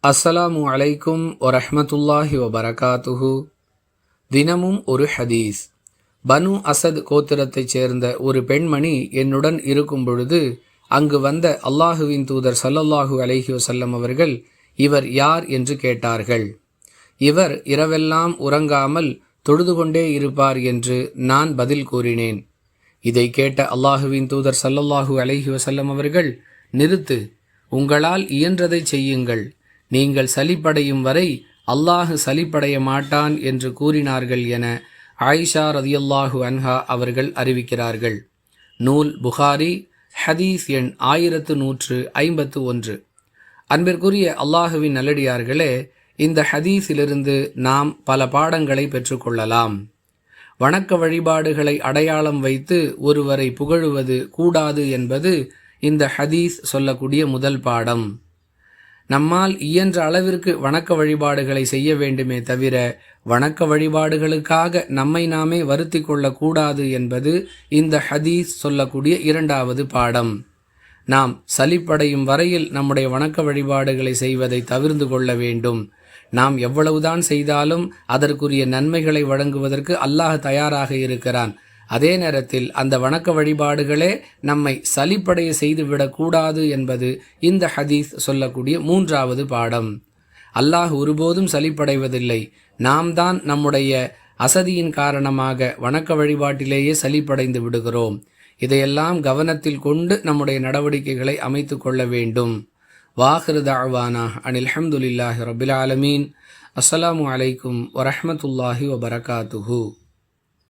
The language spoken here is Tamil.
அஸ்ஸலாமு அலைக்கும் வரஹ்மத்துல்லாஹி வபரகாத்துஹு. தினமும் ஒரு ஹதீஸ். பனு அசத் கோத்திரத்தைச் சேர்ந்த ஒரு பெண்மணி என்னுடன் இருக்கும் பொழுது அங்கு வந்த அல்லாஹுவின் தூதர் ஸல்லல்லாஹு அலைஹி வஸல்லம் அவர்கள் இவர் யார் என்று கேட்டார்கள். இவர் இரவெல்லாம் உறங்காமல் தொழுது கொண்டே இருப்பார் என்று நான் பதில் கூறினேன். இதை கேட்ட அல்லாஹுவின் தூதர் ஸல்லல்லாஹு அலைஹி வஸல்லம் அவர்கள், நிறுத்து, உங்களால் இயன்றதை செய்யுங்கள், நீங்கள் சலிப்படையும் வரை அல்லாஹ் சலிப்படைய மாட்டான் என்று கூறினார்கள் என ஆயிஷா ரதியல்லாஹு அன்ஹா அவர்கள் அறிவிக்கிறார்கள். நூல் புகாரி, ஹதீஸ் எண் 1151. அன்பிற்குரிய அல்லாஹுவின் நல்லடியார்களே, இந்த ஹதீஸிலிருந்து நாம் பல பாடங்களை பெற்றுக்கொள்ளலாம். வணக்க வழிபாடுகளை அடையாளம் வைத்து ஒருவரை புகழுவது கூடாது என்பது இந்த ஹதீஸ் சொல்லக்கூடிய முதல் பாடம். நம்மால் இயன்ற அளவிற்கு வணக்க வழிபாடுகளை செய்ய வேண்டுமே தவிர வணக்க வழிபாடுகளுக்காக நம்மை நாமே வருத்தி கொள்ளக்கூடாது என்பது இந்த ஹதீஸ் சொல்லக்கூடிய இரண்டாவது பாடம். நாம் சலிப்படையும் வரையில் நம்முடைய வணக்க வழிபாடுகளை செய்வதை தவிர்த்து கொள்ள வேண்டும். நாம் எவ்வளவுதான் செய்தாலும் அதற்குரிய நன்மைகளை வழங்குவதற்கு அல்லாஹ் தயாராக இருக்கிறான். அதே நேரத்தில் அந்த வணக்க வழிபாடுகளே நம்மை சலிப்படைய செய்துவிடக்கூடாது என்பது இந்த ஹதீஸ் சொல்லக்கூடிய மூன்றாவது பாடம். அல்லாஹ் ஒருபோதும் சலிப்படைவதில்லை. நாம் தான் நம்முடைய அசதியின் காரணமாக வணக்க வழிபாட்டிலேயே சலிப்படைந்து விடுகிறோம். இதையெல்லாம் கவனத்தில் கொண்டு நம்முடைய நடவடிக்கைகளை அமைத்து கொள்ள வேண்டும். வாஹிரு தஅவானா அனில் ஹம்துலில்லாஹி ரப்பில் ஆலமீன். அஸ்ஸலாமு அலைக்கும் வரஹ்மத்துல்லாஹி வபரகாத்துஹு.